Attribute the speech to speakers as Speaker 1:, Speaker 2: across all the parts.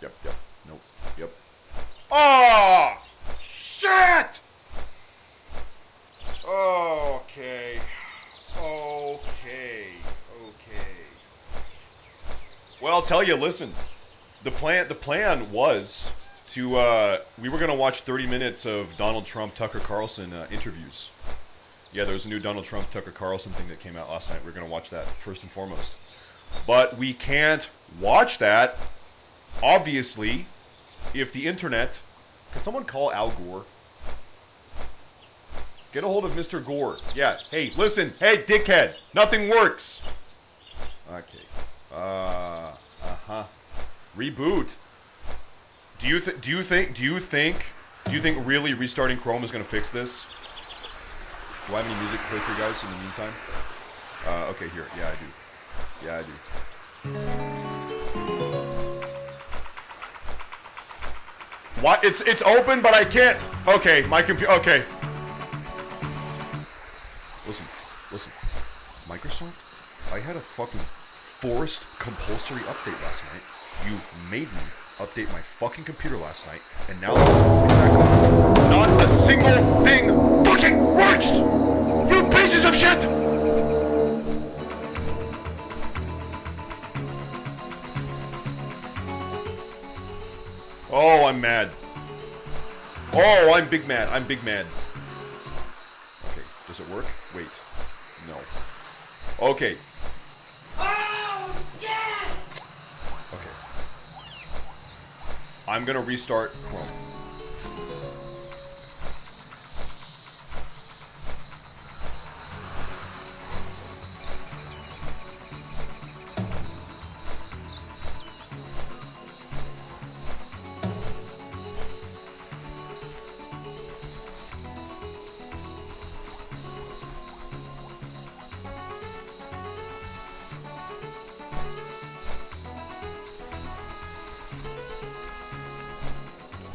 Speaker 1: Yep. Nope. Yep. Oh! Shit! Okay. Well, I'll tell you, listen. The plan was to, we were going to watch 30 minutes of Donald Trump, Tucker Carlson interviews. Yeah, there was a new Donald Trump, Tucker Carlson thing that came out last night. We're going to watch that first and foremost. But we can't watch that, obviously, if the internet... Can someone call Al Gore? Get a hold of Mr. Gore. Yeah, hey, listen. Hey, dickhead. Nothing works. Okay. Reboot. Do you think really restarting Chrome is going to fix this? Do I have any music to play for you guys in the meantime? Okay, here. Yeah, I do. What? It's open, but I can't. Okay, my computer. Okay. Listen. Microsoft, I had a fucking forced compulsory update last night. You made me update my fucking computer last night, and now not a single thing fucking works! You pieces of shit! Oh, I'm mad. Oh, I'm big mad. Okay, does it work? Wait. No. Okay.
Speaker 2: Oh, shit!
Speaker 1: Okay. I'm gonna restart Chrome.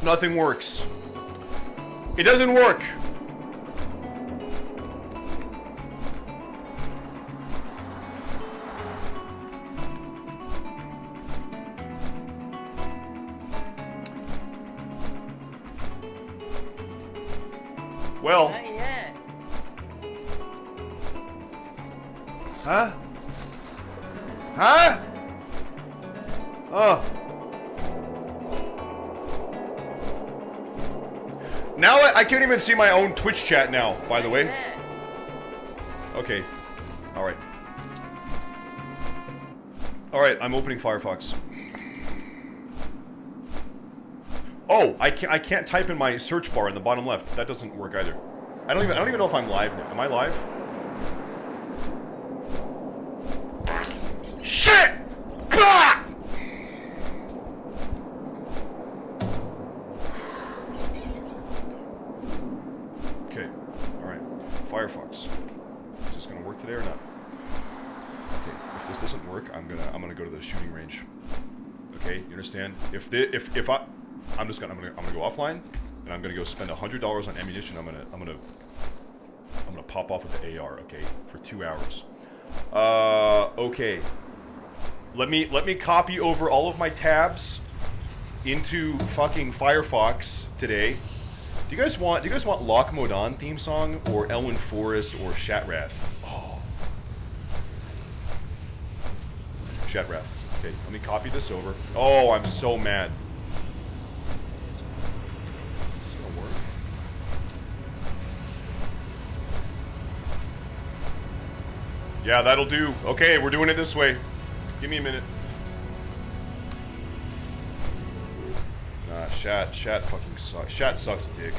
Speaker 1: Nothing works. It doesn't work. Well.
Speaker 2: Not yet.
Speaker 1: Huh? Oh. Now I can't even see my own Twitch chat now, by the way. Okay. Alright. Alright, I'm opening Firefox. Oh, I can't type in my search bar in the bottom left. That doesn't work either. I don't even know if I'm live now. Am I live? Shit! Ah! Okay, alright. Firefox. Is this gonna work today or not? Okay, if this doesn't work, I'm gonna go to the shooting range. Okay, you understand? I'm gonna go offline, and I'm gonna go spend $100 on ammunition. I'm gonna pop off with the AR, okay, for 2 hours. Okay. Let me copy over all of my tabs into fucking Firefox today. Do you guys want Loch Modan theme song or Elwyn Forrest or Shatrath? Oh. Shatrath. Okay, let me copy this over. Oh, I'm so mad. It's gonna work. Yeah, that'll do. Okay, we're doing it this way. Give me a minute. Nah, Shat fucking sucks. Shat sucks dick.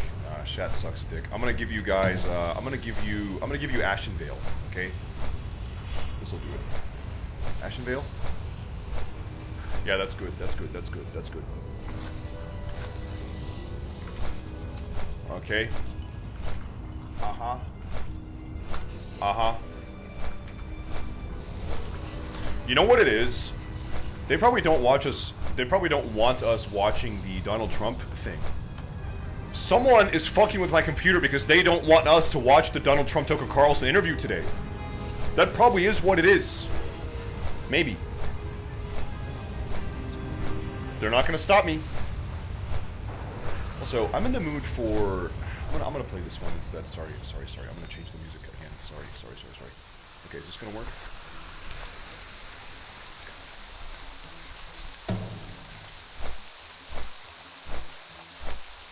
Speaker 1: Shat sucks dick. I'm gonna give you guys, I'm gonna give you Ashenvale, okay? This'll do it. Ashenvale? Yeah, that's good. Okay. You know what it is? They probably don't want us watching the Donald Trump thing. Someone is fucking with my computer because they don't want us to watch the Donald Trump Tucker Carlson interview today. That probably is what it is. Maybe. They're not gonna stop me. Also, I'm in the mood for... I'm gonna play this one instead. Sorry. I'm gonna change the music again. Sorry. Okay, is this gonna work?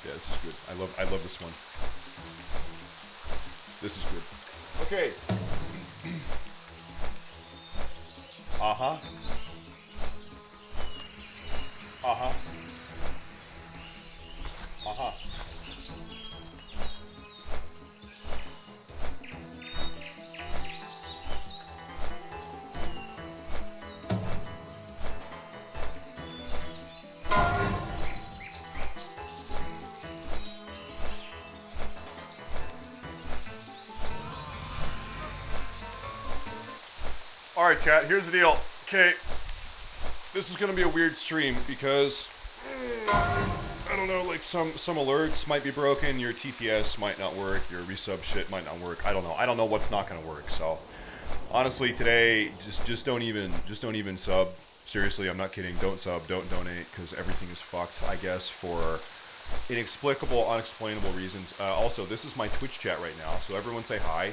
Speaker 1: Yeah, this is good. I love this one. This is good. Okay. Uh-huh. Uh-huh. Uh-huh. Alright, chat, here's the deal. Okay, this is gonna be a weird stream because I don't know, like some alerts might be broken, your TTS might not work, your resub shit might not work. I don't know what's not gonna work. So honestly, today just don't even sub. Seriously, I'm not kidding. Don't sub, don't donate, because everything is fucked, I guess, for inexplicable, unexplainable reasons. Also, this is my Twitch chat right now, so everyone say hi.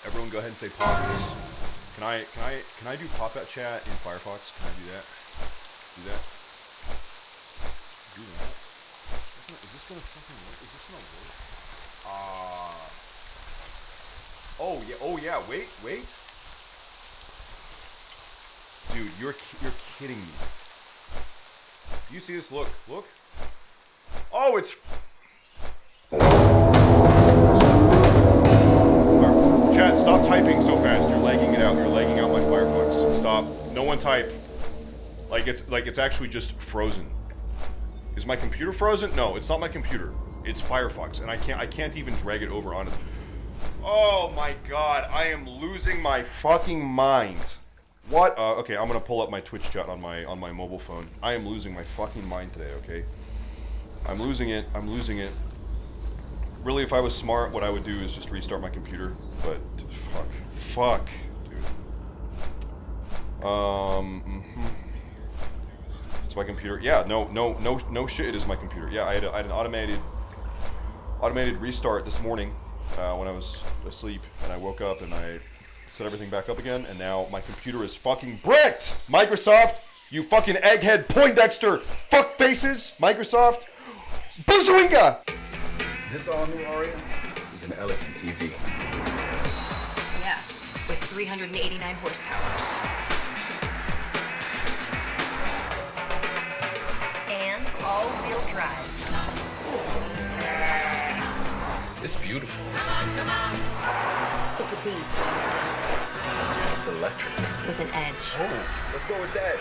Speaker 1: Everyone go ahead and say poggers. Can I do pop-out chat in Firefox? Can I do that? Do that? Do that? Is this gonna fucking work? Is this gonna work? Oh yeah, wait. Dude, you're kidding me. Do you see this? Look. Oh, it's... Chat, stop typing so fast. You're lagging it out. You're lagging out my Firefox. Stop. No one type. Like it's actually just frozen. Is my computer frozen? No, it's not my computer. It's Firefox, and I can't even drag it over on it. Oh my god, I am losing my fucking mind. What? Okay, I'm gonna pull up my Twitch chat on my mobile phone. I am losing my fucking mind today. Okay, I'm losing it. Really, if I was smart, what I would do is just restart my computer. But fuck, dude. It's my computer. Yeah, no shit. It is my computer. Yeah, I had an automated restart this morning when I was asleep, and I woke up and I set everything back up again, and now my computer is fucking bricked. Microsoft, you fucking egghead Poindexter fuck faces. Microsoft, Bazooinga.
Speaker 3: This all-new Aria is an elegant EV.
Speaker 4: Yeah, with 389 horsepower. And all-wheel drive.
Speaker 3: It's beautiful.
Speaker 4: It's a beast.
Speaker 3: It's electric.
Speaker 4: With an edge.
Speaker 3: Oh, let's go with that.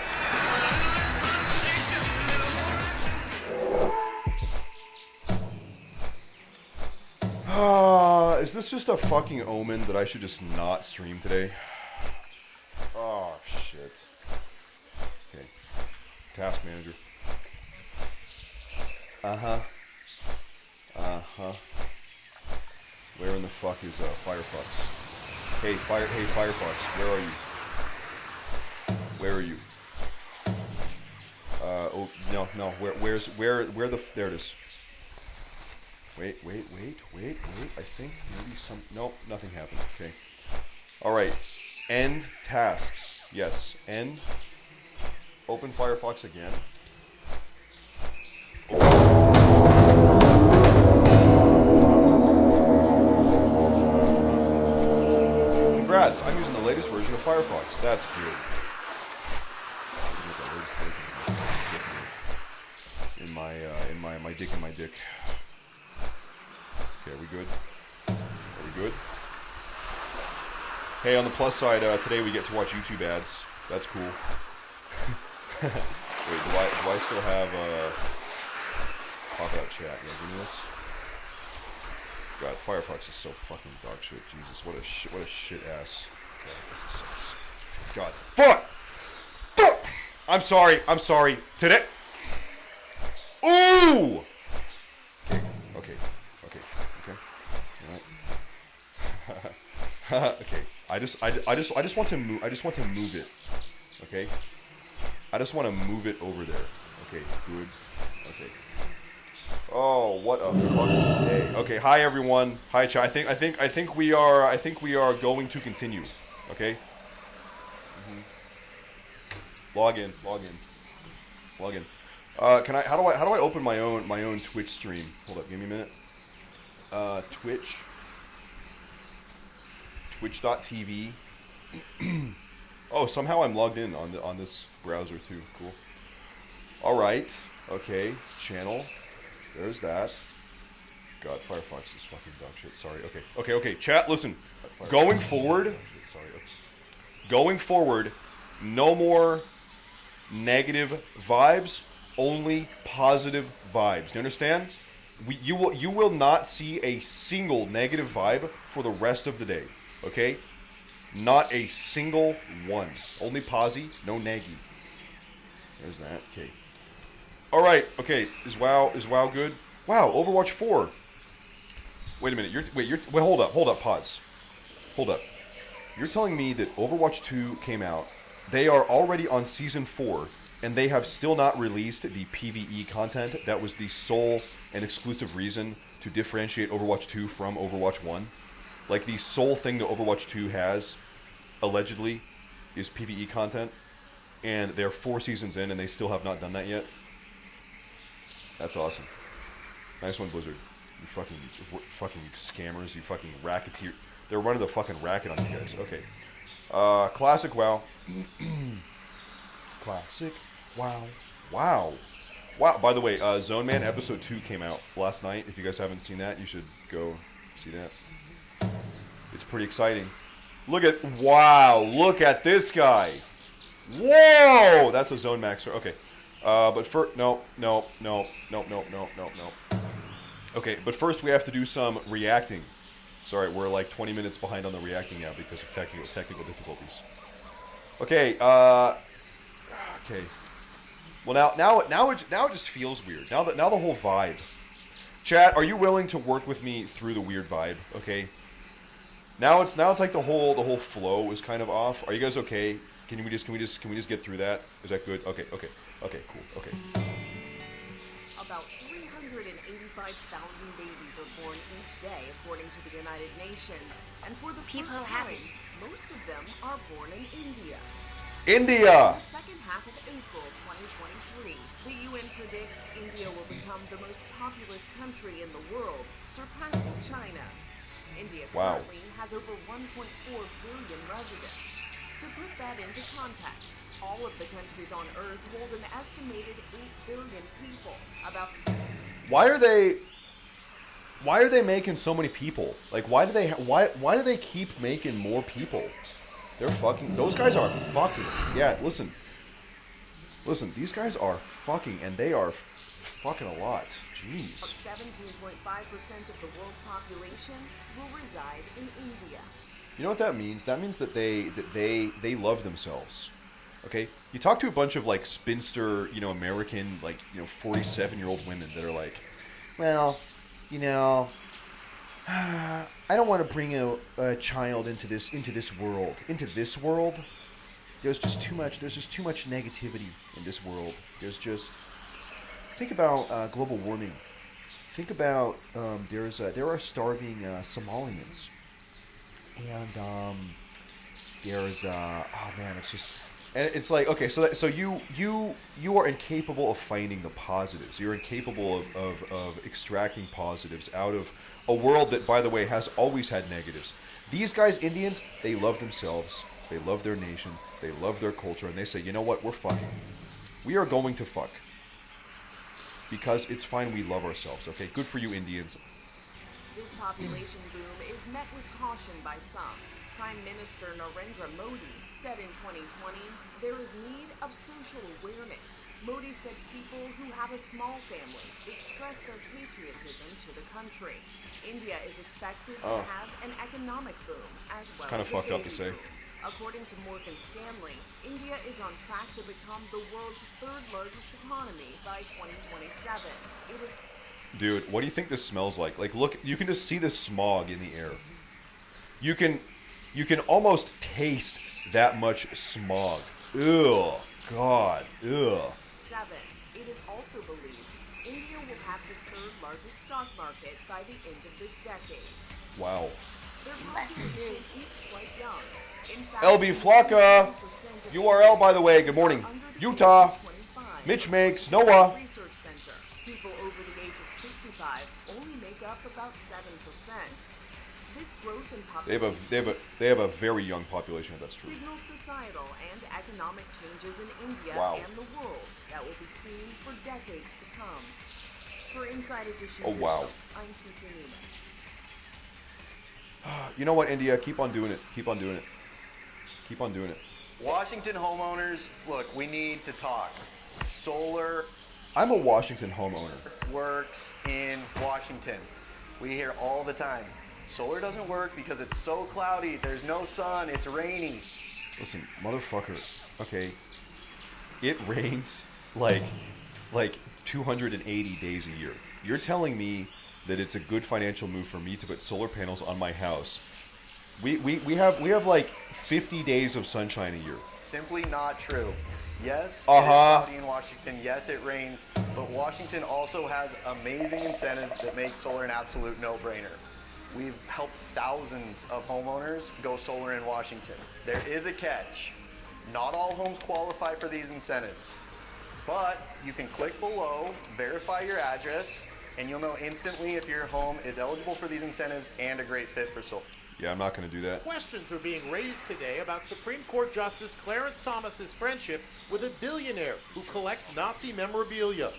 Speaker 1: Is this just a fucking omen that I should just not stream today? Oh, shit. Okay. Task manager. Uh-huh. Where in the fuck is Firefox? Hey Firefox, where are you? Where are you? Oh no, where the there it is. Wait. I think maybe nope, nothing happened. Okay. Alright. End task. Yes. End. Open Firefox again. Congrats, I'm using the latest version of Firefox. That's good. In my dick. Okay, are we good? Hey, on the plus side, today we get to watch YouTube ads. That's cool. Wait, do I still have pop-out chat? Yeah, give me this. God, Firefox is so fucking dog shit. Jesus, what a shit ass. God, this is so... God, fuck! I'm sorry. Today... Ooh! Okay. Alright. Okay. I just want to move it. Okay? I just want to move it over there. Good. Okay. Oh, what a fucking day. Okay, hi everyone. Hi chat. I think we are going to continue. Okay? Log in. Can I how do I open my own Twitch stream? Hold up, give me a minute. Twitch.tv. Oh, somehow I'm logged in on this browser too. Cool. All right. Okay. Channel. There's that. God, Firefox is fucking dog shit. Sorry. Okay. Chat, listen. Going forward. Going forward, no more negative vibes. Only positive vibes. Do you understand? You will not see a single negative vibe for the rest of the day. Okay? Not a single one. Only posi, no neggy. There's that. Okay. All right. Okay. Is WoW good? Wow. Overwatch 4. Wait a minute. Wait. Hold up. Pause. Hold up. You're telling me that Overwatch 2 came out. They are already on season 4, and they have still not released the PvE content that was the sole and exclusive reason to differentiate Overwatch 2 from Overwatch 1. Like, the sole thing that Overwatch 2 has, allegedly, is PvE content, and they're 4 seasons in, and they still have not done that yet. That's awesome. Nice one, Blizzard. You fucking scammers, you fucking racketeer. They're running the fucking racket on you guys. Okay. Classic WoW. Classic WoW. Wow. By the way, Zone Man episode 2 came out last night. If you guys haven't seen that, you should go see that. It's pretty exciting. Look at this guy. Whoa! That's a Zone Maxer. Okay. But first, no. Okay, but first we have to do some reacting. Sorry, we're like 20 minutes behind on the reacting now because of technical difficulties. Okay, okay. Well, now it just feels weird. Now the whole vibe. Chat, are you willing to work with me through the weird vibe? Okay. Now it's like the whole flow is kind of off. Are you guys okay? Can we just get through that? Is that good? Okay, cool. Okay.
Speaker 5: About 385,000 babies are born each day, according to the United Nations. And for the
Speaker 4: People
Speaker 5: first
Speaker 4: happy.
Speaker 5: time, most of them are born in India.
Speaker 1: India!
Speaker 5: In the second half of April 2023, the UN predicts India will become the most populous country in the world, surpassing China. India
Speaker 1: Wow.
Speaker 5: currently has over 1.4 billion residents. To put that into context, all of the countries on Earth hold an estimated 8 billion people.
Speaker 1: Why are they making so many people? Like, why do they keep making more people? They're fucking. Those guys are fucking. Yeah, listen. These guys are fucking, and they are fucking a lot. Jeez.
Speaker 5: 17.5% of the world's population will reside in India.
Speaker 1: You know what that means? That means that they love themselves. Okay? You talk to a bunch of like spinster, American, 47-year-old women that are like, well, I don't want to bring a child into this world. Into this world, there's just too much negativity in this world. Think about global warming. Think about there are starving Somalians, and it's like, okay, so you are incapable of finding the positives. You're incapable of extracting positives out of a world that, by the way, has always had negatives. These guys, Indians, they love themselves, they love their nation, they love their culture, and they say, you know what, we're fucking. We are going to fuck. Because it's fine, we love ourselves, okay? Good for you, Indians.
Speaker 5: This population boom is met with caution by some. Prime Minister Narendra Modi said in 2020, there is need of social awareness. Modi said people who have a small family express their patriotism to the country. India is expected to have an economic boom as well.
Speaker 1: It's kind of fucked up to say.
Speaker 5: According to Morgan Stanley, India is on track to become the world's third largest economy by 2027.
Speaker 1: Dude, what do you think this smells like? Like, look, you can just see the smog in the air. You can almost taste that much smog. Ugh, God, ugh.
Speaker 5: It is also believed India will have the third largest stock market by the end of this decade.
Speaker 1: Wow.
Speaker 5: Their population is quite young. In fact,
Speaker 1: LB Flocka.
Speaker 5: 90% of
Speaker 1: URL, by the way. Good morning.
Speaker 5: are under the age
Speaker 1: Utah.
Speaker 5: of 25.
Speaker 1: Mitch makes. Noah.
Speaker 5: Research Center. People over the age of 65 only make up about 7%. This growth in population
Speaker 1: They have a very young population. If that's true.
Speaker 5: signals societal and economic changes in India
Speaker 1: Wow.
Speaker 5: and the world that will be seen for decades to come. For Inside Edition,
Speaker 1: Oh, wow.
Speaker 5: I'm TC Newman.
Speaker 1: You know what, India? Keep on doing it. Keep on doing it. Keep on doing it.
Speaker 6: Washington homeowners, look, we need to talk. Solar
Speaker 1: I'm a Washington homeowner.
Speaker 6: works in Washington. We hear all the time. Solar doesn't work because it's so cloudy, there's no sun, it's rainy.
Speaker 1: Listen, motherfucker. Okay, it rains like 280 days a year. You're telling me that it's a good financial move for me to put solar panels on my house? We have like 50 days of sunshine a year.
Speaker 6: Simply not true. Yes, it is
Speaker 1: Uh-huh.
Speaker 6: cloudy in Washington, yes, it rains, but Washington also has amazing incentives that make solar an absolute no-brainer. We've helped thousands of homeowners go solar in Washington. There is a catch. Not all homes qualify for these incentives, but you can click below, verify your address, and you'll know instantly if your home is eligible for these incentives and a great fit for solar.
Speaker 1: Yeah, I'm not going to do that.
Speaker 7: Questions are being raised today about Supreme Court Justice Clarence Thomas's friendship with a billionaire who collects Nazi memorabilia.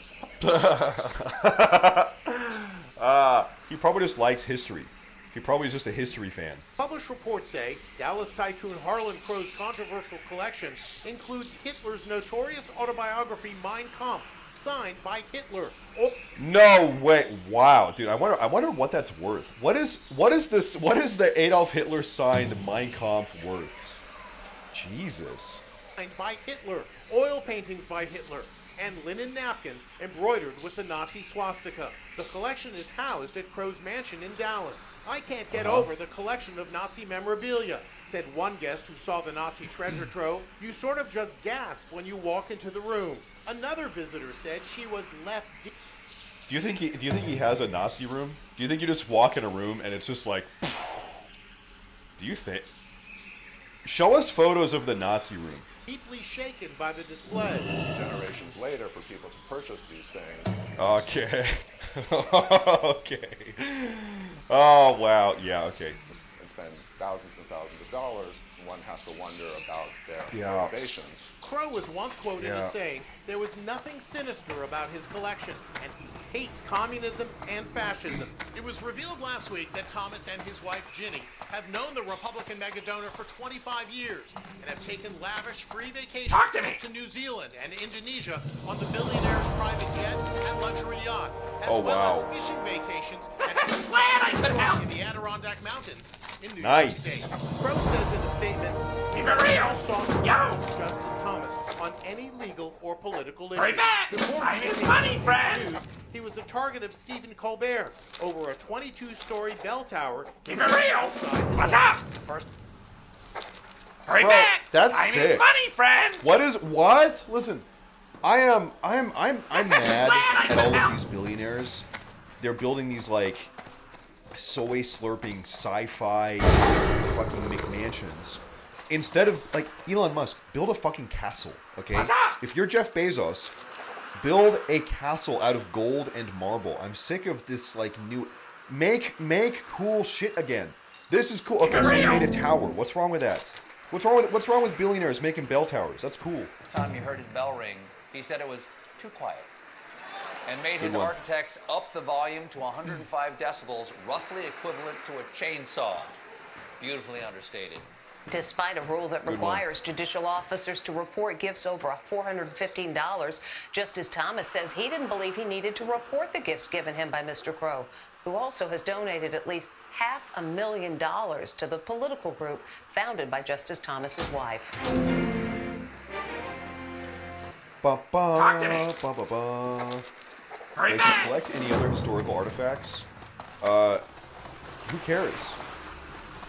Speaker 1: He probably just likes history. He probably is just a history fan.
Speaker 7: Published reports say Dallas tycoon Harlan Crow's controversial collection includes Hitler's notorious autobiography Mein Kampf, signed by Hitler. Oh,
Speaker 1: No way! Wow, dude. I wonder what that's worth. What is the Adolf Hitler signed Mein Kampf worth? Jesus.
Speaker 7: signed by Hitler, oil paintings by Hitler, and linen napkins embroidered with the Nazi swastika. The collection is housed at Crow's mansion in Dallas. I can't get over the collection of Nazi memorabilia, said one guest who saw the Nazi treasure trove. You sort of just gasp when you walk into the room. Another visitor said she was left
Speaker 1: Do you think he has a Nazi room? Do you think you just walk in a room and it's just like? Do you think? Show us photos of the Nazi room.
Speaker 7: deeply shaken by the display.
Speaker 8: Generations later for people to purchase these things.
Speaker 1: Okay. Okay. Oh wow. Yeah. Okay.
Speaker 8: And spend thousands and thousands of dollars. One has to wonder about their
Speaker 1: Yeah.
Speaker 8: motivations.
Speaker 7: Crow was once quoted
Speaker 1: Yeah.
Speaker 7: as saying there was nothing sinister about his collection, and he hates communism and fascism.
Speaker 9: It was revealed last week that Thomas and his wife Ginny have known the Republican mega donor for 25 years and have taken lavish free vacations to New Zealand and Indonesia on the billionaire's private jet and luxury yacht, as
Speaker 1: Oh,
Speaker 9: well
Speaker 1: wow.
Speaker 9: as fishing vacations in the Adirondack Mountains in New
Speaker 1: Nice.
Speaker 9: York State.
Speaker 7: Crow says in a statement, "Keep it real, Justice Thomas on any legal or political issue." Before he became news, he was the target of Stephen Colbert over a 22-story bell tower. Keep it real. What's up?
Speaker 1: Bro, that's sick. What? Listen, I'm mad at all of these billionaires. They're building these like soy slurping sci-fi fucking McMansions. Instead of like Elon Musk, build a fucking castle, okay? If you're Jeff Bezos, build a castle out of gold and marble. I'm sick of this like new make cool shit again. This is cool. Okay, so you made a tower. What's wrong with that? What's wrong with billionaires making bell towers? That's cool.
Speaker 10: Time he heard his bell ring, he said it was too quiet and made his
Speaker 1: Good one.
Speaker 10: architects up the volume to 105 decibels, roughly equivalent to a chainsaw. Beautifully understated.
Speaker 11: Despite a rule that
Speaker 1: Good
Speaker 11: requires judicial officers to report gifts over $415, Justice Thomas says he didn't believe he needed to report the gifts given him by Mr. Crow, who also has donated at least $500,000 to the political group founded by Justice Thomas's wife.
Speaker 1: Talk to me. Does he collect any other historical artifacts? Who cares?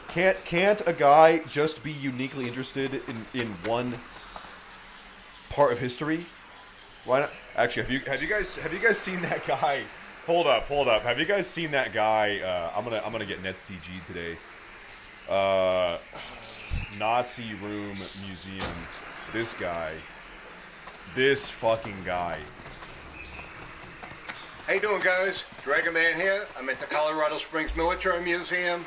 Speaker 1: Can't a guy just be uniquely interested in one part of history? Why not? Actually, have you guys seen that guy? Hold up. Have you guys seen that guy? I'm gonna get NetsDG today. Nazi Room Museum. This guy. This fucking guy.
Speaker 12: How you doing, guys? Dragon Man here. I'm at the Colorado Springs Military Museum.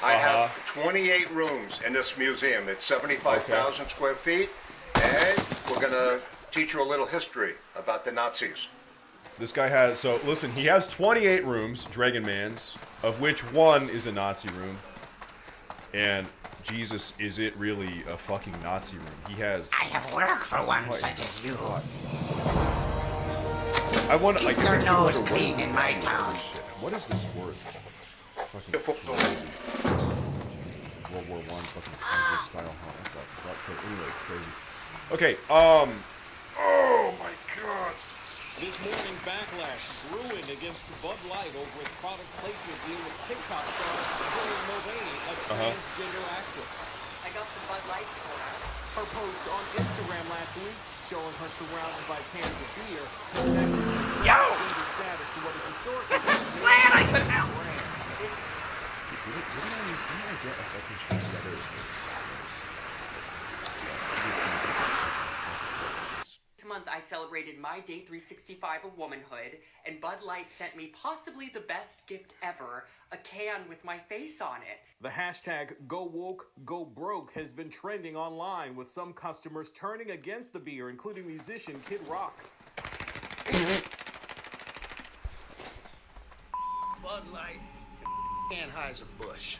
Speaker 12: I have 28 rooms in this museum. It's 75,000 square feet, and we're gonna teach you a little history about the Nazis.
Speaker 1: This guy has, so listen, he has 28 rooms, Dragon Man's, of which one is a Nazi room. And Jesus, is it really a fucking Nazi room? He has...
Speaker 2: I have work for one such as you.
Speaker 1: I want to, like,
Speaker 2: Keep your
Speaker 1: it makes me
Speaker 2: nose
Speaker 1: wonder,
Speaker 2: clean in my town.
Speaker 1: Shit. What is this worth? Fucking World War I fucking Kansas style home. What the fuck? Anyway, crazy. Okay, oh my god.
Speaker 13: This morning, backlash brewing against Bud Light over its product placement deal with TikTok star Dylan Mulvaney, a transgender actress.
Speaker 11: I got some Bud Lights for her.
Speaker 13: Her post on Instagram last week showing her surrounded by cans of beer connected transgender status to what is historically
Speaker 2: Glad I could help.
Speaker 1: Didn't I get a fucking together?
Speaker 14: This month I celebrated my day 365 of womanhood, and Bud Light sent me possibly the best gift ever, a can with my face on it.
Speaker 13: The hashtag #GoWokeGoBroke has been trending online, with some customers turning against the beer, including musician Kid Rock.
Speaker 12: Bud Light, Anheuser-Busch.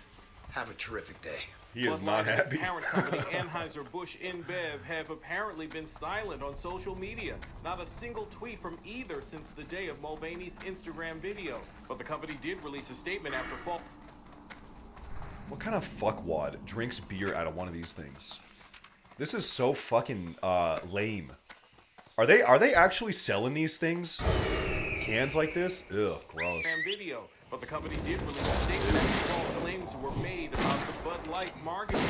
Speaker 12: Have a terrific day.
Speaker 1: He is not happy.
Speaker 13: Its parent company Anheuser-Busch InBev have apparently been silent on social media. Not a single tweet from either since the day of Mulvaney's Instagram video. But the company did release a statement after fall.
Speaker 1: What kind of fuckwad drinks beer out of one of these things? This is so fucking lame. Are they actually selling these things? Cans like this? Ugh, gross.
Speaker 13: Video. But the company did release a statement after false claims were made about the Bud Light marketing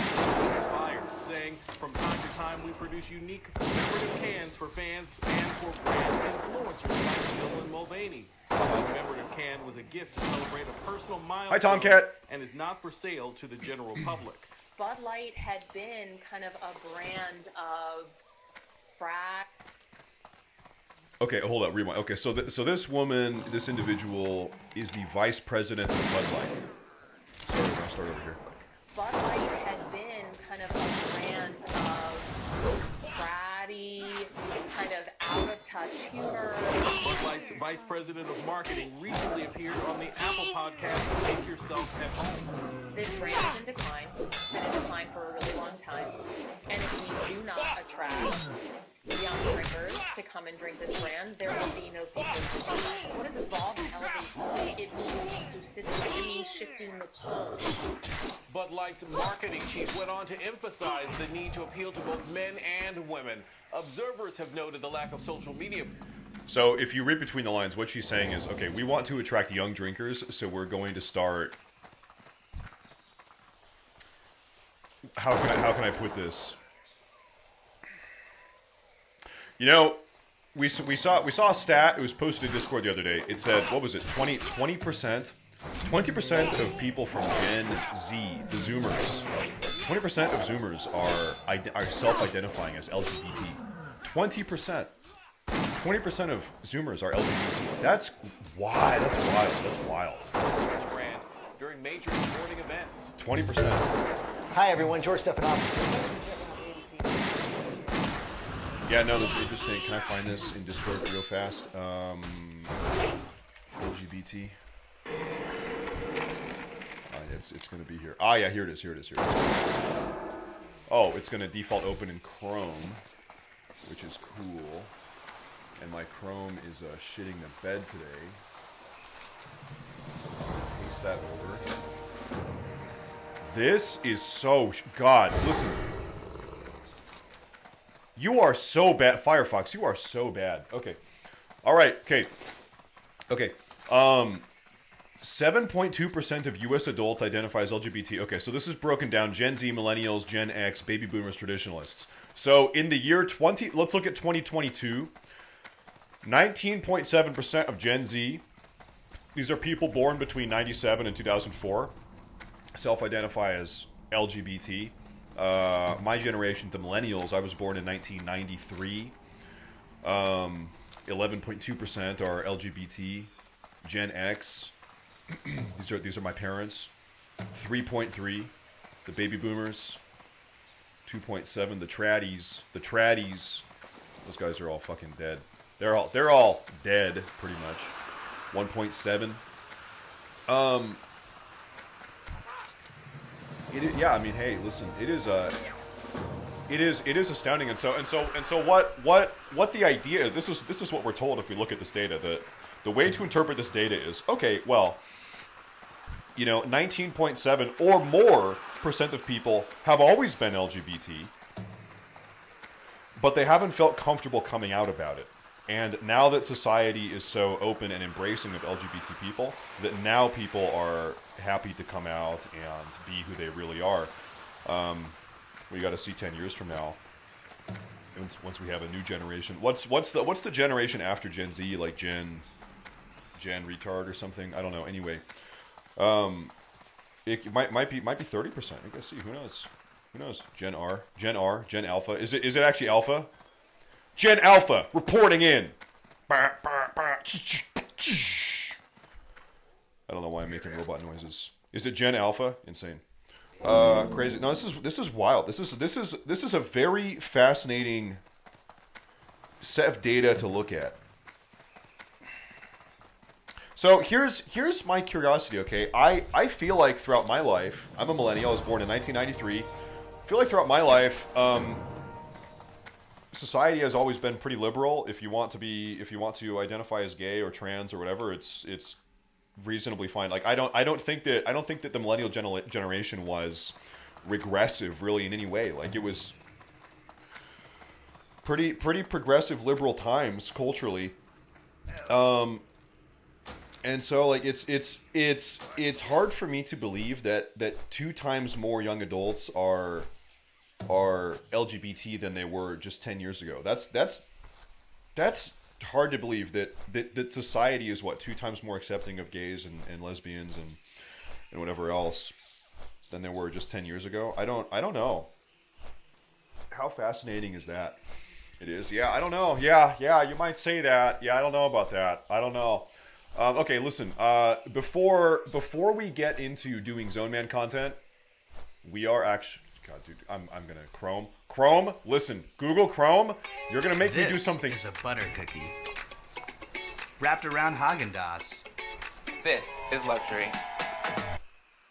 Speaker 13: fired, saying, "From time to time we produce unique commemorative cans for fans and for brand influencers like Dylan Mulvaney. The commemorative can was a gift to celebrate a personal milestone.
Speaker 1: Hi, Tomcat.
Speaker 13: And is not for sale to the general public."
Speaker 15: Bud Light had been kind of a brand of frat.
Speaker 1: Okay, hold up, rewind. Okay, so this woman, this individual, is the vice president of Bud Light. Start over here.
Speaker 15: Bud Light had been kind of a brand of bratty, kind of out-of-touch humor.
Speaker 13: Bud Light's vice president of marketing recently appeared on the Apple podcast Make Yourself at Home.
Speaker 15: This brand is in decline, been in decline for a really long time, and if we do not attract young drinkers to come and drink this brand, there will be no future for Bud Light. What does evolve and elevate? It means inclusivity. It means shifting the tone.
Speaker 13: Bud Light's marketing chief went on to emphasize the need to appeal to both men and women. Observers have noted the lack of social media.
Speaker 1: So if you read between the lines, what she's saying is, okay, we want to attract young drinkers, so we're going to start... How can I put this? You know, we saw a stat. It was posted in Discord the other day. It said, what was it? 20% of people from Gen Z, the Zoomers, 20% of Zoomers are self-identifying as LGBT. 20%. 20% of Zoomers are LGBT. That's wild. That's wild.
Speaker 13: Brand during major sporting events.
Speaker 1: 20%.
Speaker 16: Hi everyone, George Stephanopoulos.
Speaker 1: Yeah, no, this is interesting. Can I find this in Discord real fast? LGBT. It's gonna be here. Ah, yeah, here it is. Oh, it's gonna default open in Chrome, which is cool. And my Chrome is shitting the bed today. Paste that over. This is so... God, listen. You are so bad. Firefox, you are so bad. Okay. Alright, okay. 7.2% of U.S. adults identify as LGBT. Okay, so this is broken down. Gen Z, Millennials, Gen X, Baby Boomers, Traditionalists. So in the year let's look at 2022. 19.7% of Gen Z, these are people born between 97 and 2004, self-identify as LGBT. My generation, the millennials, I was born in 1993. 11.2% are LGBT. Gen X, these are my parents. 3.3, the baby boomers. 2.7, the traddies. The traddies, those guys are all fucking dead. They're all dead, pretty much. 1.7. Yeah, I mean, hey, listen, it is astounding, and so what the idea is, this is what we're told if we look at this data. The way to interpret this data is, okay, well, 19.7 or more % of people have always been LGBT, but they haven't felt comfortable coming out about it. And now that society is so open and embracing of LGBT people, that now people are happy to come out and be who they really are. We got to see 10 years from now, once we have a new generation. What's the generation after Gen Z? Like Gen retard or something? I don't know. Anyway, it might be 30%. I guess. See, who knows? Who knows? Gen R, Gen Alpha. Is it actually Alpha? Gen Alpha reporting in. I don't know why I'm making robot noises. Is it Gen Alpha? Insane. Crazy. No, this is wild. This is a very fascinating set of data to look at. So here's my curiosity, okay? I feel like throughout my life, I'm a millennial, I was born in 1993. I feel like throughout my life, society has always been pretty liberal. If you want to identify as gay or trans or whatever, it's reasonably fine. Like I don't think that the millennial generation was regressive really in any way. Like it was pretty progressive liberal times culturally. And so like it's hard for me to believe that 2 times more young adults are LGBT than they were just 10 years ago. That's hard to believe that society is 2 times more accepting of gays and lesbians and whatever else than they were just 10 years ago. I don't know. How fascinating is that? It is. Yeah, I don't know. Yeah, you might say that. Yeah, I don't know about that. I don't know. Okay, listen. Before we get into doing Zone Man content, we are actually. God, dude, I'm gonna Chrome. Listen, Google Chrome. You're gonna make me do something.
Speaker 17: This is a butter cookie wrapped around Haagen-Dazs.
Speaker 18: This is luxury.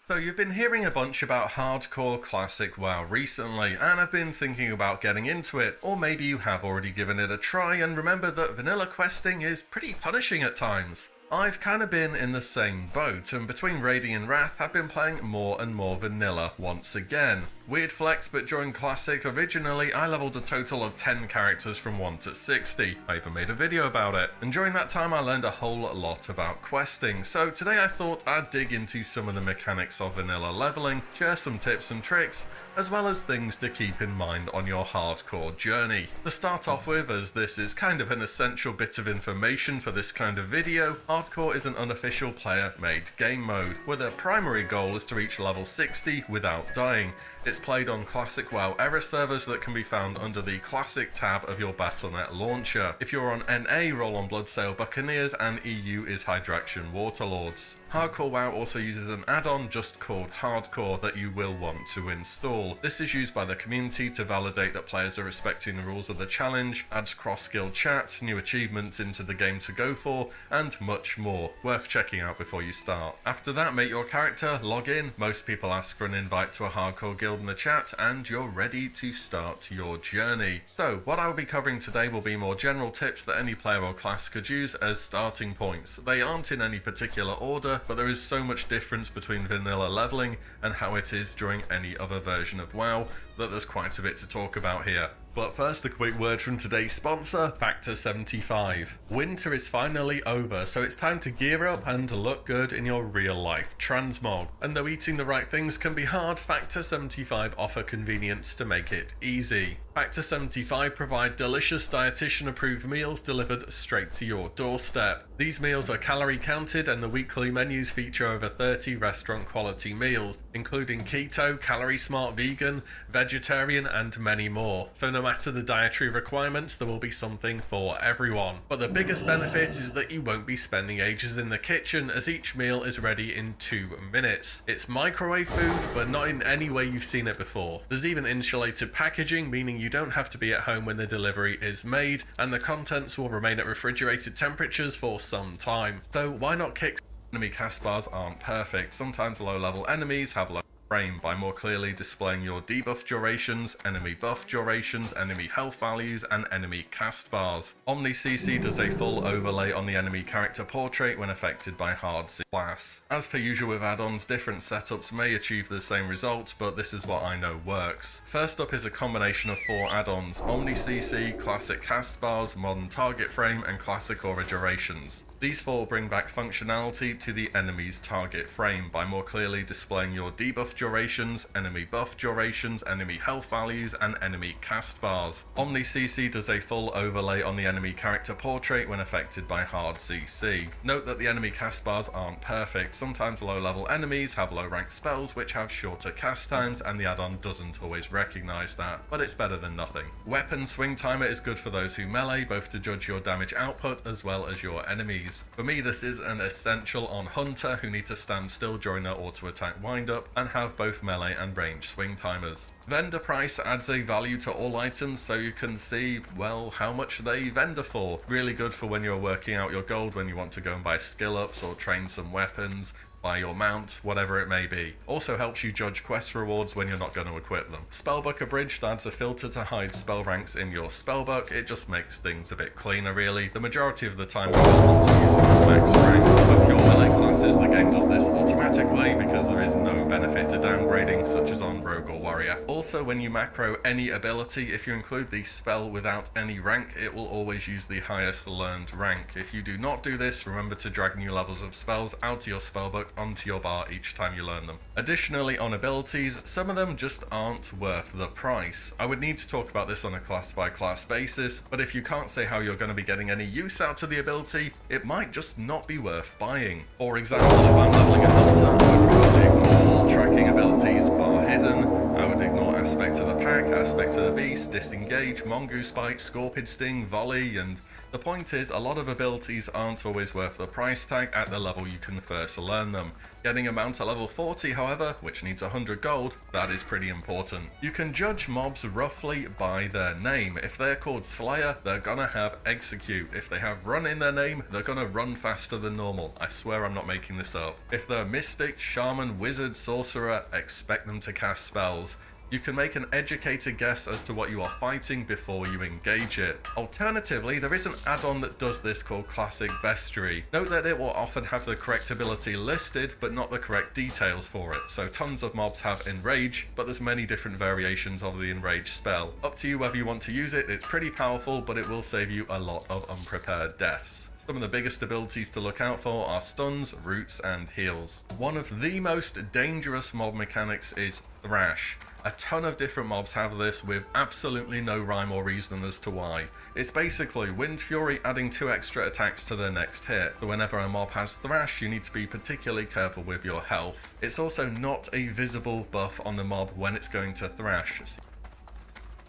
Speaker 19: So you've been hearing a bunch about hardcore classic WoW recently, and I've been thinking about getting into it, or maybe you have already given it a try and remember that vanilla questing is pretty punishing at times. I've kind of been in the same boat, and between Raiding and Wrath, I've been playing more and more vanilla once again. Weird flex, but during Classic, originally I leveled a total of 10 characters from 1 to 60. I even made a video about it, and during that time I learned a whole lot about questing, so today I thought I'd dig into some of the mechanics of vanilla leveling, share some tips and tricks, as well as things to keep in mind on your hardcore journey. To start off with, as this is kind of an essential bit of information for this kind of video, hardcore is an unofficial player-made game mode, where the primary goal is to reach level 60 without dying. It's played on Classic WoW era servers that can be found under the Classic tab of your Battle.net launcher. If you're on NA, roll on Bloodsail Buccaneers, and EU is Hydraction Waterlords. Hardcore WoW also uses an add-on just called Hardcore that you will want to install. This is used by the community to validate that players are respecting the rules of the challenge, adds cross-skill chat, new achievements into the game to go for, and much more. Worth checking out before you start. After that, make your character, log in, most people ask for an invite to a hardcore guild in the chat, and you're ready to start your journey. So, what I'll be covering today will be more general tips that any player or class could use as starting points. They aren't in any particular order, but there is so much difference between vanilla leveling and how it is during any other version of WoW that there's quite a bit to talk about here. But first, a quick word from today's sponsor, Factor 75. Winter is finally over, so it's time to gear up and look good in your real life transmog. And though eating the right things can be hard, Factor 75 offer convenience to make it easy. Factor 75 provide delicious dietitian-approved meals delivered straight to your doorstep. These meals are calorie counted and the weekly menus feature over 30 restaurant-quality meals, including keto, calorie-smart vegan, vegetarian, and many more. So no matter the dietary requirements, there will be something for everyone. But the biggest benefit is that you won't be spending ages in the kitchen, as each meal is ready in 2 minutes. It's microwave food, but not in any way you've seen it before. There's even insulated packaging, meaning you don't have to be at home when the delivery is made, and the contents will remain at refrigerated temperatures for some time. So why not kick? Enemy cast bars aren't perfect. Sometimes low-level enemies have low frame by more clearly displaying your debuff durations, enemy buff durations, enemy health values, and enemy cast bars. Omni CC does a full overlay on the enemy character portrait when affected by hard class. As per usual with add-ons, different setups may achieve the same results, but this is what I know works. First up is a combination of 4 add-ons: Omni CC, Classic Cast Bars, Modern Target Frame, and Classic Aura Durations. These 4 bring back functionality to the enemy's target frame by more clearly displaying your debuff durations, enemy buff durations, enemy health values, and enemy cast bars. Omni CC does a full overlay on the enemy character portrait when affected by hard CC. Note that the enemy cast bars aren't perfect. Sometimes low-level enemies have low-ranked spells which have shorter cast times, and the add-on doesn't always recognise that, but it's better than nothing. Weapon swing timer is good for those who melee, both to judge your damage output as well as your enemies. For me, this is an essential on Hunter, who need to stand still during their auto-attack wind-up and have both melee and range swing timers. Vendor price adds a value to all items so you can see, well, how much they vendor for. Really good for when you're working out your gold, when you want to go and buy skill ups or train some weapons, buy your mount, whatever it may be. Also helps you judge quest rewards when you're not going to equip them. Spellbook Abridged adds a filter to hide spell ranks in your spellbook. It just makes things a bit cleaner really. The majority of the time you will want to use the max rank. For pure melee classes, the game does this automatically because there is no benefit to downgrading, such as on Rogue or Warrior. Also, when you macro any ability, if you include the spell without any rank, it will always use the highest learned rank. If you do not do this, remember to drag new levels of spells out of your spellbook onto your bar each time you learn them. Additionally, on abilities, some of them just aren't worth the price. I would need to talk about this on a class by class basis, but if you can't say how you're going to be getting any use out of the ability, it might just not be worth buying. For example, if I'm leveling a hunter, I would probably ignore all tracking abilities bar hidden. I would ignore Aspect of the Pack, Aspect of the Beast, Disengage, Mongoose Bite, Scorpid Sting, Volley, and the point is, a lot of abilities aren't always worth the price tag at the level you can first learn them. Getting a mount to level 40, however, which needs 100 gold, that is pretty important. You can judge mobs roughly by their name. If they're called Slayer, they're gonna have Execute. If they have Run in their name, they're gonna run faster than normal. I swear I'm not making this up. If they're Mystic, Shaman, Wizard, Sorcerer, expect them to cast spells. You can make an educated guess as to what you are fighting before you engage it. Alternatively, there is an add-on that does this called Classic Bestiary. Note that it will often have the correct ability listed, but not the correct details for it. So tons of mobs have Enrage, but there's many different variations of the Enrage spell. Up to you whether you want to use it. It's pretty powerful, but it will save you a lot of unprepared deaths. Some of the biggest abilities to look out for are stuns, roots, and heals. One of the most dangerous mob mechanics is Thrash. A ton of different mobs have this with absolutely no rhyme or reason as to why. It's basically Wind Fury adding 2 extra attacks to their next hit. So whenever a mob has Thrash, you need to be particularly careful with your health. It's also not a visible buff on the mob when it's going to Thrash.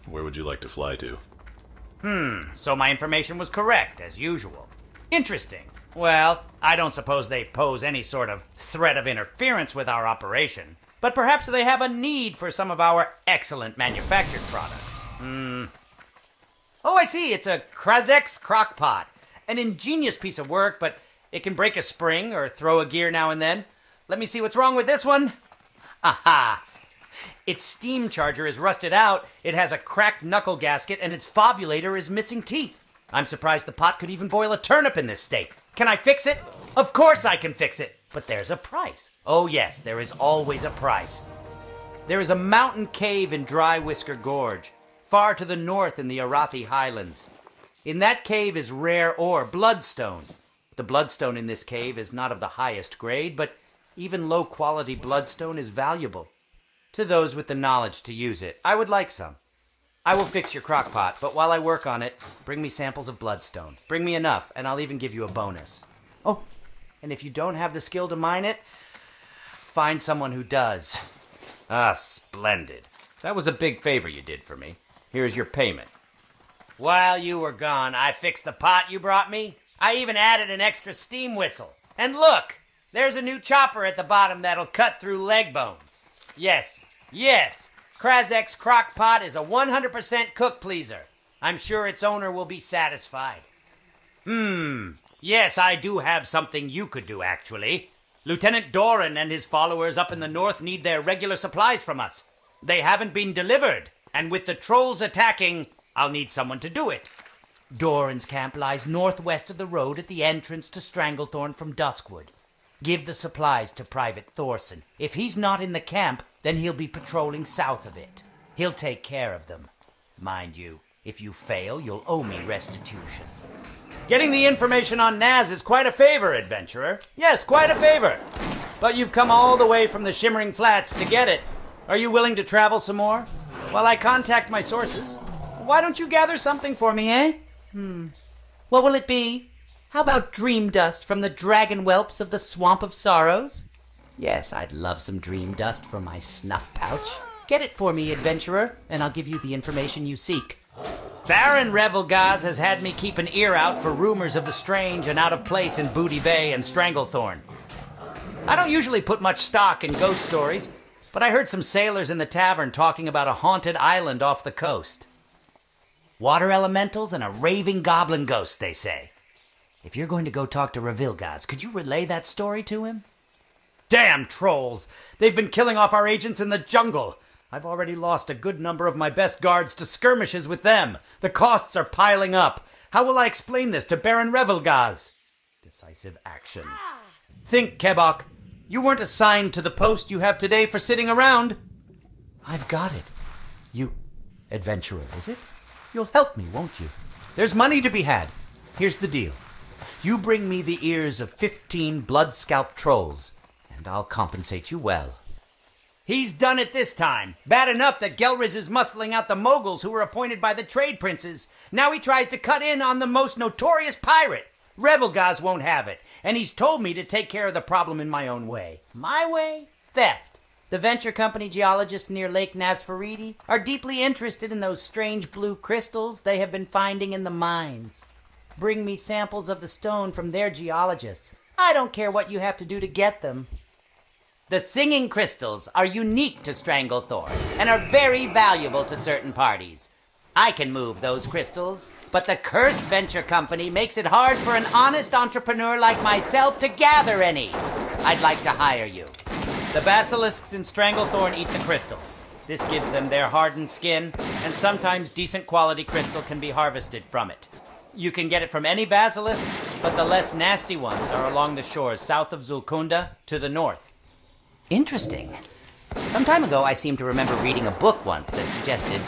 Speaker 20: Where would you like to fly to?
Speaker 2: So my information was correct, as usual. Interesting. Well, I don't suppose they pose any sort of threat of interference with our operation. But perhaps they have a need for some of our excellent manufactured products. Oh, I see. It's a Krazex crockpot. An ingenious piece of work, but it can break a spring or throw a gear now and then. Let me see what's wrong with this one. Aha! Its steam charger is rusted out, it has a cracked knuckle gasket, and its fobulator is missing teeth. I'm surprised the pot could even boil a turnip in this state. Can I fix it? Of course I can fix it. But there's a price. Oh yes, there is always a price. There is a mountain cave in Dry Whisker Gorge, far to the north in the Arathi Highlands. In that cave is rare ore, bloodstone. The bloodstone in this cave is not of the highest grade, but even low-quality bloodstone is valuable. To those with the knowledge to use it, I would like some. I will fix your crock pot, but while I work on it, bring me samples of bloodstone. Bring me enough, and I'll even give you a bonus. Oh, and if you don't have the skill to mine it, find someone who does. Ah, splendid. That was a big favor you did for me. Here's your payment. While you were gone, I fixed the pot you brought me. I even added an extra steam whistle. And look, there's a new chopper at the bottom that'll cut through leg bones. Yes, Krazek's crock pot is a 100% cook pleaser. I'm sure its owner will be satisfied. Yes, I do have something you could do, actually. Lieutenant Doran and his followers up in the north need their regular supplies from us. They haven't been delivered, and with the trolls attacking, I'll need someone to do it. Doran's camp lies northwest of the road at the entrance to Stranglethorn from Duskwood. Give the supplies to Private Thorson. If he's not in the camp, then he'll be patrolling south of it. He'll take care of them. Mind you, if you fail, you'll owe me restitution. Getting the information on Naz is quite a favor, adventurer. Yes, quite a favor. But you've come all the way from the Shimmering Flats to get it. Are you willing to travel some more? While I contact my sources. Why don't you gather something for me, eh? What will it be? How about dream dust from the dragon whelps of the Swamp of Sorrows? Yes, I'd love some dream dust for my snuff pouch. Get it for me, adventurer, and I'll give you the information you seek. Baron Revelgaz has had me keep an ear out for rumors of the strange and out of place in Booty Bay and Stranglethorn. I don't usually put much stock in ghost stories, but I heard some sailors in the tavern talking about a haunted island off the coast. Water elementals and a raving goblin ghost, they say. If you're going to go talk to Revilgaz, could you relay that story to him? Damn trolls! They've been killing off our agents in the jungle. I've already lost a good number of my best guards to skirmishes with them. The costs are piling up. How will I explain this to Baron Revilgaz? Decisive action. Think, Kebok. You weren't assigned to the post you have today for sitting around. I've got it. You... adventurer, is it? You'll help me, won't you? There's money to be had. Here's the deal. You bring me the ears of 15 blood-scalp trolls, and I'll compensate you well. He's done it this time. Bad enough that Gelriz is muscling out the moguls who were appointed by the trade princes. Now he tries to cut in on the most notorious pirate. Revelgaz won't have it, and he's told me to take care of the problem in my own way. My way? Theft. The venture company geologists near Lake Nasfaridi are deeply interested in those strange blue crystals they have been finding in the mines. Bring me samples of the stone from their geologists. I don't care what you have to do to get them. The singing crystals are unique to Stranglethorn and are very valuable to certain parties. I can move those crystals, but the cursed venture company makes it hard for an honest entrepreneur like myself to gather any. I'd like to hire you. The basilisks in Stranglethorn eat the crystal. This gives them their hardened skin, and sometimes decent quality crystal can be harvested from it. You can get it from any basilisk, but the less nasty ones are along the shores south of Zulkunda to the north. Interesting. Some time ago, I seem to remember reading a book once that suggested...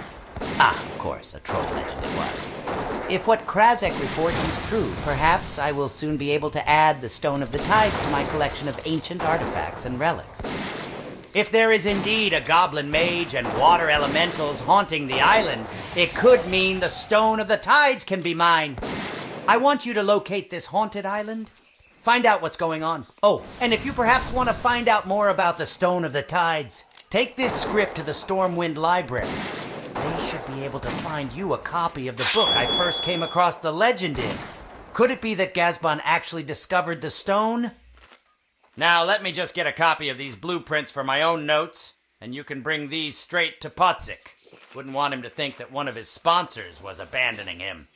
Speaker 2: of course, a troll legend it was. If what Krazek reports is true, perhaps I will soon be able to add the Stone of the Tides to my collection of ancient artifacts and relics. If there is indeed a goblin mage and water elementals haunting the island, it could mean the Stone of the Tides can be mine. I want you to locate this haunted island. Find out what's going on. Oh, and if you perhaps want to find out more about the Stone of the Tides, take this script to the Stormwind Library. They should be able to find you a copy of the book I first came across the legend in. Could it be that Gazban actually discovered the stone? Now, let me just get a copy of these blueprints for my own notes, and you can bring these straight to Potzik. Wouldn't want him to think that one of his sponsors was abandoning him.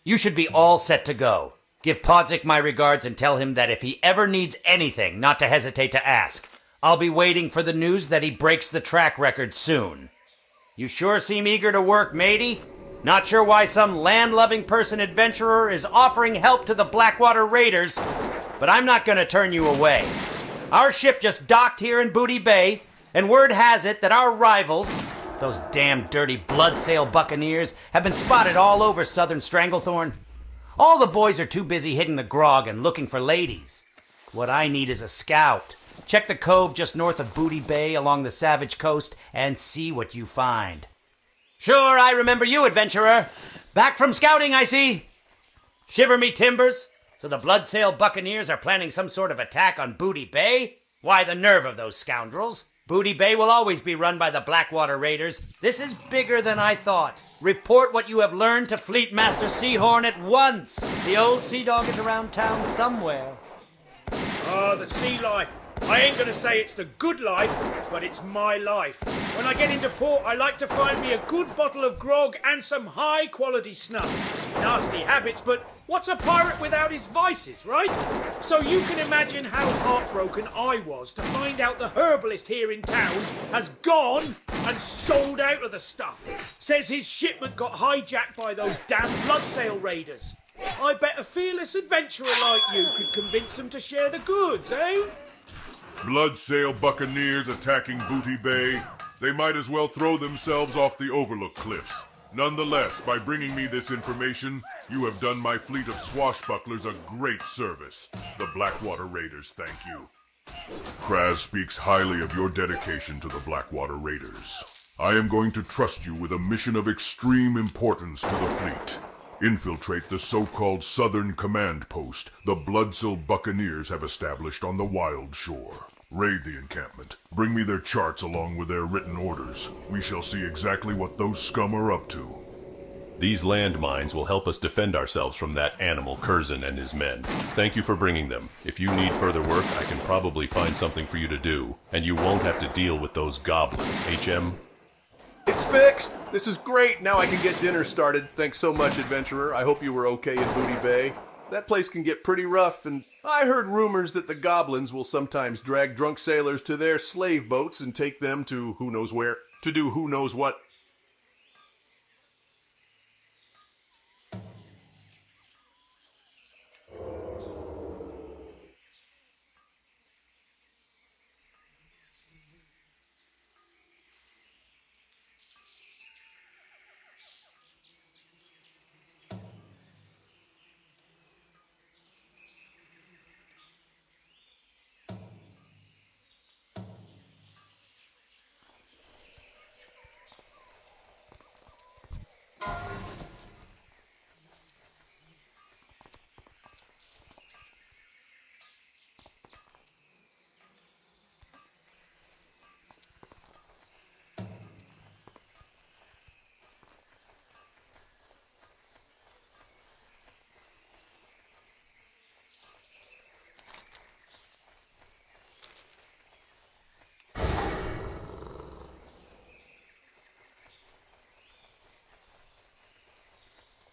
Speaker 2: You should be all set to go. Give Podzik my regards and tell him that if he ever needs anything, not to hesitate to ask. I'll be waiting for the news that he breaks the track record soon. You sure seem eager to work, matey. Not sure why some land-loving person adventurer is offering help to the Blackwater Raiders, but I'm not going to turn you away. Our ship just docked here in Booty Bay, and word has it that our rivals, those damn dirty Bloodsail Buccaneers, have been spotted all over southern Stranglethorn. All the boys are too busy hitting the grog and looking for ladies. What I need is a scout. Check the cove just north of Booty Bay along the Savage Coast and see what you find. Sure, I remember you, adventurer. Back from scouting, I see. Shiver me timbers. So the Bloodsail Buccaneers are planning some sort of attack on Booty Bay? Why, the nerve of those scoundrels. Booty Bay will always be run by the Blackwater Raiders. This is bigger than I thought. Report what you have learned to Fleet Master Seahorn at once. The old Sea Dog is around town somewhere.
Speaker 21: Ah, the sea life. I ain't gonna say it's the good life, but it's my life. When I get into port, I like to find me a good bottle of grog and some high-quality snuff. Nasty habits, but what's a pirate without his vices, right? So you can imagine how heartbroken I was to find out the herbalist here in town has gone and sold out of the stuff. Says his shipment got hijacked by those damn Bloodsail Raiders. I bet a fearless adventurer like you could convince them to share the goods, eh?
Speaker 22: Bloodsail Buccaneers attacking Booty Bay. They might as well throw themselves off the Overlook Cliffs. Nonetheless, by bringing me this information, you have done my fleet of swashbucklers a great service. The Blackwater Raiders thank you. Kraz speaks highly of your dedication to the Blackwater Raiders. I am going to trust you with a mission of extreme importance to the fleet. Infiltrate the so-called Southern Command Post the Bloodsail Buccaneers have established on the Wild Shore. Raid the encampment. Bring me their charts along with their written orders. We shall see exactly what those scum are up to.
Speaker 20: These landmines will help us defend ourselves from that animal Curzon and his men. Thank you for bringing them. If you need further work, I can probably find something for you to do, and you won't have to deal with those goblins, HM?
Speaker 23: It's fixed! This is great! Now I can get dinner started. Thanks so much, adventurer. I hope you were okay in Booty Bay. That place can get pretty rough, and I heard rumors that the goblins will sometimes drag drunk sailors to their slave boats and take them to who knows where, to do who knows what.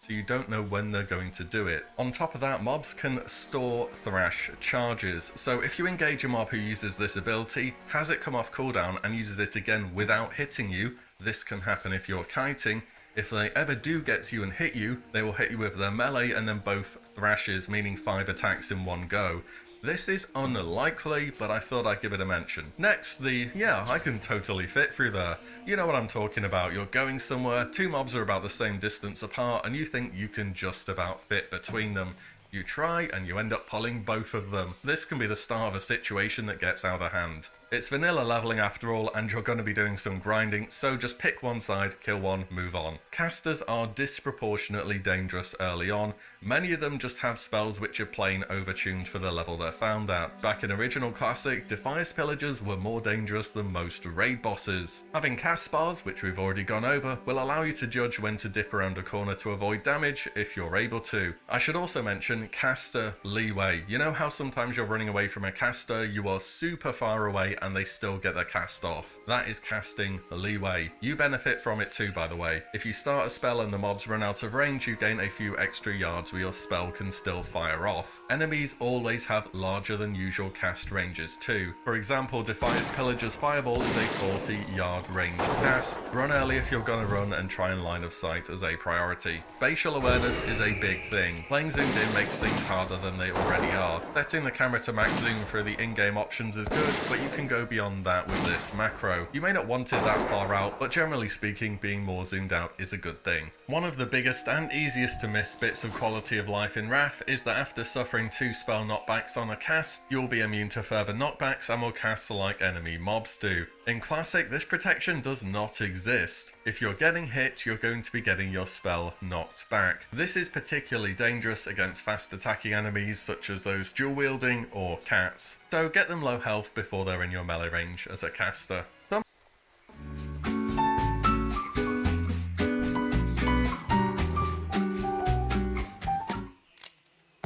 Speaker 19: So you don't know when they're going to do it. On top of that, mobs can store thrash charges. So if you engage a mob who uses this ability, has it come off cooldown and uses it again without hitting you, this can happen if you're kiting. If they ever do get to you and hit you, they will hit you with their melee and then both thrashes, meaning 5 attacks in one go. This is unlikely, but I thought I'd give it a mention. Next, yeah, I can totally fit through there. You know what I'm talking about. You're going somewhere, 2 mobs are about the same distance apart, and you think you can just about fit between them. You try, and you end up pulling both of them. This can be the start of a situation that gets out of hand. It's vanilla leveling after all, and you're going to be doing some grinding, so just pick one side, kill one, move on. Casters are disproportionately dangerous early on. Many of them just have spells which are plain overtuned for the level they're found at. Back in Original Classic, Defias Pillagers were more dangerous than most raid bosses. Having cast spars, which we've already gone over, will allow you to judge when to dip around a corner to avoid damage if you're able to. I should also mention caster leeway. You know how sometimes you're running away from a caster, you are super far away and they still get their cast off. That is casting leeway. You benefit from it too, by the way. If you start a spell and the mobs run out of range, you gain a few extra yards where your spell can still fire off. Enemies always have larger than usual cast ranges too. For example, Defias Pillager's Fireball is a 40-yard range cast. Run early if you're gonna run and try and line of sight as a priority. Spatial awareness is a big thing. Playing zoomed in makes things harder than they already are. Setting the camera to max zoom through the in-game options is good, but you can can go beyond that with this macro. You may not want it that far out, but generally speaking, being more zoomed out is a good thing. One of the biggest and easiest to miss bits of quality of life in Wrath is that after suffering 2 spell knockbacks on a cast, you'll be immune to further knockbacks and will cast like enemy mobs do. In Classic, this protection does not exist. If you're getting hit, you're going to be getting your spell knocked back. This is particularly dangerous against fast attacking enemies such as those dual wielding or cats, so get them low health before they're in your melee range as a caster.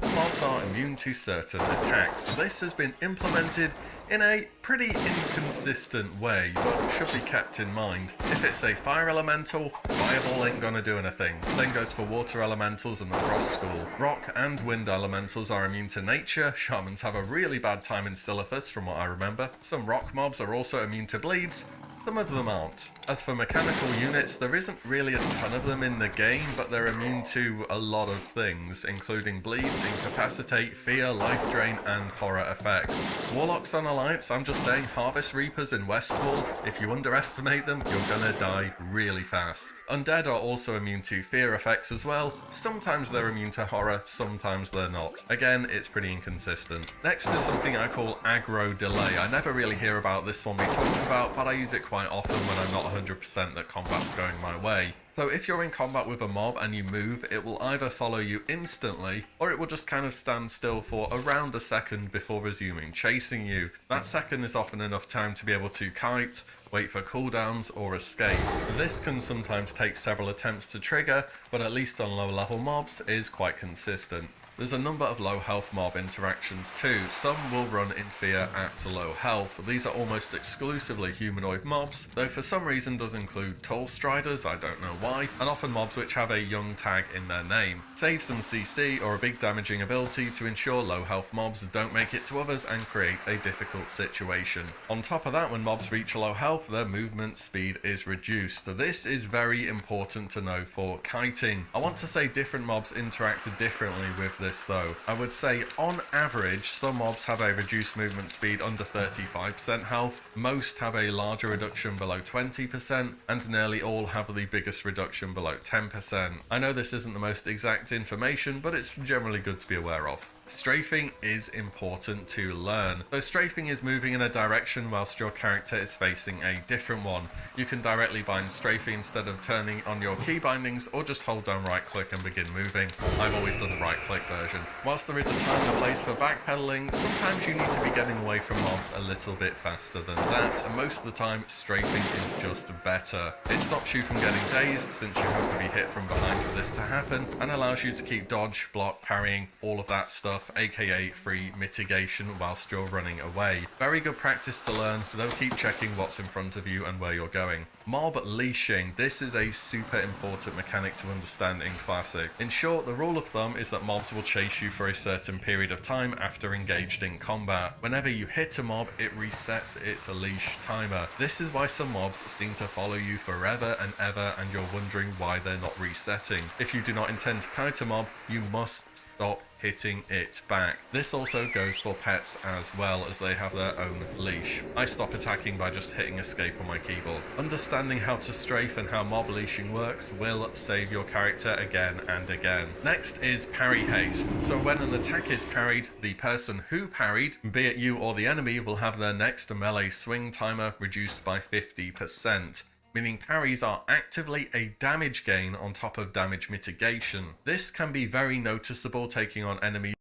Speaker 19: Mobs are immune to certain attacks. This has been implemented in a pretty inconsistent way, but should be kept in mind. If it's a fire elemental, fireball ain't gonna do anything. Same goes for water elementals and the frost school. Rock and wind elementals are immune to nature. Shamans have a really bad time in Silithus from what I remember. Some rock mobs are also immune to bleeds. Some of them aren't. As for mechanical units, there isn't really a ton of them in the game, but they're immune to a lot of things, including bleeds, incapacitate, fear, life drain, and horror effects. Warlocks on Alliance, I'm just saying, Harvest Reapers in Westfall, if you underestimate them, you're gonna die really fast. Undead are also immune to fear effects as well. Sometimes they're immune to horror, sometimes they're not. Again, it's pretty inconsistent. Next is something I call aggro delay. I never really hear about this one we talked about, but I use it quite often when I'm not 100% that combat's going my way. So if you're in combat with a mob and you move, it will either follow you instantly, or it will just kind of stand still for around a second before resuming chasing you. That second is often enough time to be able to kite, wait for cooldowns, or escape. This can sometimes take several attempts to trigger, but at least on lower level mobs is quite consistent. There's a number of low health mob interactions too. Some will run in fear at low health. These are almost exclusively humanoid mobs, though for some reason does include tall striders, I don't know why, and often mobs which have a young tag in their name. Save some CC or a big damaging ability to ensure low health mobs don't make it to others and create a difficult situation. On top of that, when mobs reach low health, their movement speed is reduced. This is very important to know for kiting. I want to say different mobs interact differently with this though. I would say on average some mobs have a reduced movement speed under 35% health, most have a larger reduction below 20%, and nearly all have the biggest reduction below 10%. I know this isn't the most exact information, but it's generally good to be aware of. Strafing is important to learn. So strafing is moving in a direction whilst your character is facing a different one. You can directly bind strafing instead of turning on your key bindings, or just hold down right click and begin moving. I've always done the right click version. Whilst there is a time and a place for backpedaling, sometimes you need to be getting away from mobs a little bit faster than that, and most of the time strafing is just better. It stops you from getting dazed since you have to be hit from behind for this to happen, and allows you to keep dodge, block, parrying, all of that stuff, aka free mitigation whilst you're running away. Very good practice to learn, though keep checking what's in front of you and where you're going. Mob leashing. This is a super important mechanic to understand in Classic. In short, the rule of thumb is that mobs will chase you for a certain period of time after engaged in combat. Whenever you hit a mob, it resets its leash timer. This is why some mobs seem to follow you forever and ever, and you're wondering why they're not resetting. If you do not intend to kite a mob, you must stop hitting it back. This also goes for pets as well, as they have their own leash. I stop attacking by just hitting escape on my keyboard. Understanding how to strafe and how mob leashing works will save your character again and again. Next is parry haste. So when an attack is parried, the person who parried, be it you or the enemy, will have their next melee swing timer reduced by 50%. Meaning parries are actively a damage gain on top of damage mitigation. This can be very noticeable taking on enemies